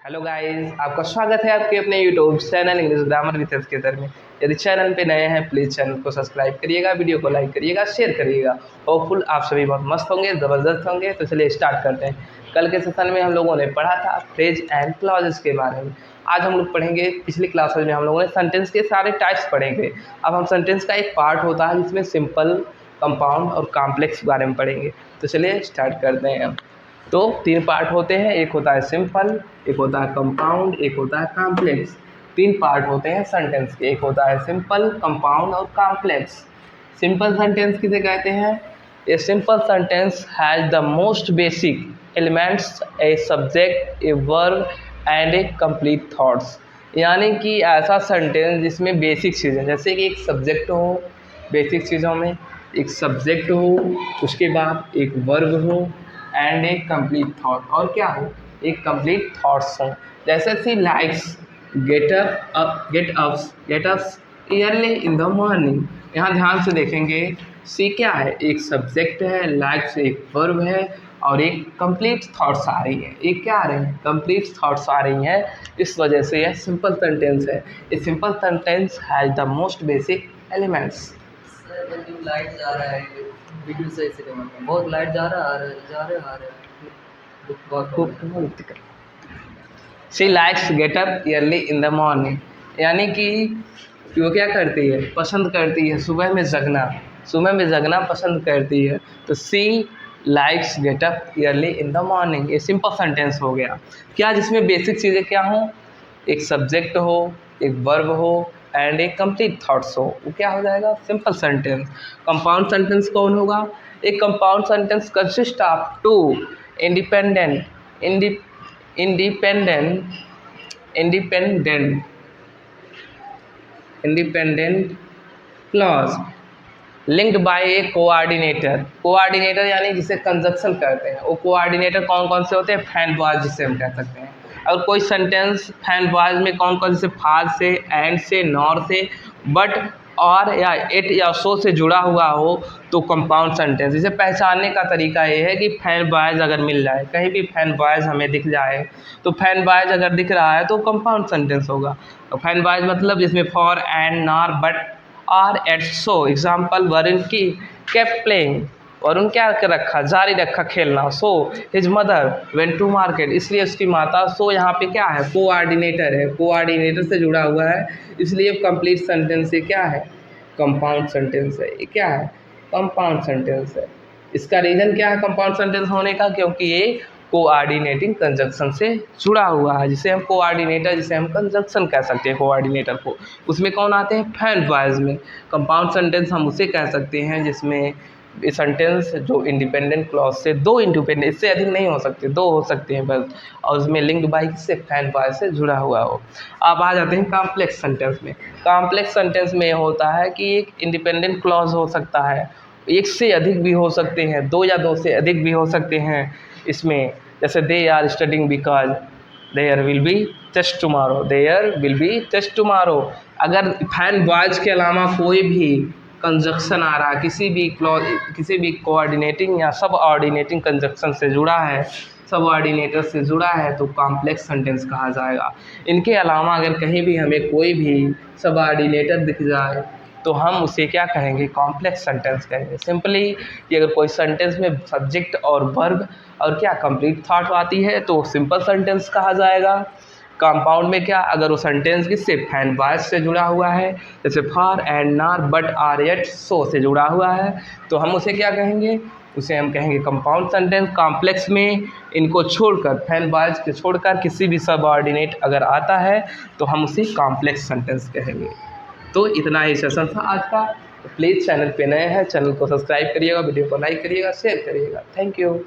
Hello guys, आपका स्वागत है आपके अपने YouTube channel English grammar with एस्केटर में। यदि चैनल पे नए हैं प्लीज़ चैनल को सब्सक्राइब करिएगा, वीडियो को लाइक करिएगा, शेयर करिएगा। होपफुल आप सभी बहुत मस्त होंगे, ज़बरदस्त होंगे। तो चलिए स्टार्ट करते हैं। कल के सेशन में हम लोगों ने पढ़ा था फ्रेज एंड क्लॉजेस के बारे में। आज हम लोग पढ़ेंगे, पिछली क्लासेज में हम लोगों ने सेंटेंस के सारे टाइप्स पढ़ेंगे। अब हम सेंटेंस का एक पार्ट होता है जिसमें सिंपल, कंपाउंड और कॉम्प्लेक्स के बारे में पढ़ेंगे। तो चलिए स्टार्ट करते हैं। तो 3 पार्ट होते हैं, एक होता है सिंपल, एक होता है कंपाउंड, एक होता है कॉम्प्लेक्स। 3 पार्ट होते हैं सेंटेंस के, एक होता है सिंपल, कंपाउंड और कॉम्प्लेक्स। सिंपल सेंटेंस किसे कहते हैं? A simple sentence has the most basic elements, a subject, a verb and A complete thoughts. यानी कि ऐसा सेंटेंस जिसमें बेसिक चीज़ें, जैसे कि एक सब्जेक्ट हो, बेसिक चीज़ों में एक सब्जेक्ट हो, उसके बाद एक वर्ब हो एंड एक कंप्लीट थॉट, और क्या हो, एक कंप्लीट थॉट्स हो। जैसे she likes get ups early in the morning. यहाँ ध्यान से देखेंगे, सी क्या है, एक सब्जेक्ट है, लाइक्स एक वर्ब है और एक कंप्लीट थॉट्स आ रही है। एक क्या आ रही है, कंप्लीट थॉट्स आ रही हैं। इस वजह से यह सिंपल सेंटेंस है। A simple sentence has the most basic elements. Light जा रहा है, वीडियो सही से बहुत लाइट जा रहा है। She likes get up early in the morning. यानी कि वो क्या करती है, पसंद करती है सुबह में जगना पसंद करती है। तो she likes get up early in the morning, ये सिंपल सेंटेंस हो गया। क्या, जिसमें बेसिक चीज़ें क्या हों, एक सब्जेक्ट हो, एक वर्ब हो एंड एक कंप्लीट थॉट्स हो, वो क्या हो जाएगा, सिंपल सेंटेंस। कंपाउंड सेंटेंस कौन होगा? एक compound sentence consist of 2 independent clause linked by A coordinator यानी जिसे कंजक्शन कहते हैं। वो कोऑर्डिनेटर कौन कौन से होते हैं? फैन बॉयज, जिसे हम कह सकते हैं। और कोई सेंटेंस फैन बॉयज में कौन कौन से, फार से, एंड से, नॉर से, बट, और या इट या सो से जुड़ा हुआ हो तो कंपाउंड सेंटेंस। इसे पहचानने का तरीका ये है कि फैन बॉयज अगर मिल जाए, कहीं भी फैन बॉयज हमें दिख जाए, तो फैन बॉयज अगर दिख रहा है तो कंपाउंड सेंटेंस होगा। तो फैन बॉयज मतलब जिसमें फॉर, एंड, नॉर, बट, और एट सो। एग्जाम्पल, वरुण की केप्ट प्लेइंग, वरुण क्या कर रखा, जारी रखा खेलना। So his mother went to market, इसलिए उसकी माता। सो यहाँ पे क्या है, कोऑर्डिनेटर है, कोऑर्डिनेटर से जुड़ा हुआ है, इसलिए कंप्लीट सेंटेंस ये क्या है, कंपाउंड सेंटेंस है। ये क्या है, कंपाउंड सेंटेंस है। इसका रीज़न क्या है कंपाउंड सेंटेंस होने का? क्योंकि ये कोऑर्डिनेटिंग कंजक्शन से जुड़ा हुआ है, जिसे हम कोऑर्डिनेटर, जिसे हम कंजक्शन कह सकते हैं कोऑर्डिनेटर को। उसमें कौन आते हैं, फैन बॉयज में। कंपाउंड सेंटेंस हम उसे कह सकते हैं जिसमें सेंटेंस जो इंडिपेंडेंट क्लॉज से, 2 इंडिपेंडेंट, इससे अधिक नहीं हो सकते, 2 हो सकते हैं बस, और उसमें लिंक्ड बाय से, फैन बॉयज से जुड़ा हुआ हो। अब आ जाते हैं कॉम्प्लेक्स सेंटेंस में। कॉम्प्लेक्स सेंटेंस में होता है कि एक इंडिपेंडेंट क्लॉज हो सकता है, एक से अधिक भी हो सकते हैं, 2 या 2 से अधिक भी हो सकते हैं इसमें। जैसे they are studying because there will be test tomorrow. अगर फैन बॉयज के अलावा कोई भी कंजक्शन आ रहा है, किसी भी कोऑर्डिनेटिंग या सब ऑर्डिनेटिंग कंजक्शन से जुड़ा है, सब ऑर्डिनेटर से जुड़ा है, तो कॉम्प्लेक्स सेंटेंस कहा जाएगा। इनके अलावा अगर कहीं भी हमें कोई भी सब ऑर्डिनेटर दिख जाए तो हम उसे क्या कहेंगे, कॉम्प्लेक्स सेंटेंस कहेंगे। सिंपली कि अगर कोई सेंटेंस में सब्जेक्ट और वर्ब और क्या कंप्लीट थॉट आती है तो सिंपल सेंटेंस कहा जाएगा। कंपाउंड में क्या, अगर वो सेंटेंस किससे, फैन बॉयज से जुड़ा हुआ है, जैसे for, and, nor, but, or, yet, so से जुड़ा हुआ है, तो हम उसे क्या कहेंगे, उसे हम कहेंगे कंपाउंड सेंटेंस। कॉम्प्लेक्स में इनको छोड़कर, फैन बॉयज के छोड़कर किसी भी सब ऑर्डिनेट अगर आता है तो हम उसे कॉम्प्लेक्स सेंटेंस कहेंगे। तो इतना ही सेशन था आज का। प्लीज़ चैनल पे नए हैं, चैनल को सब्सक्राइब करिएगा, वीडियो को लाइक करिएगा, शेयर करिएगा। Thank you.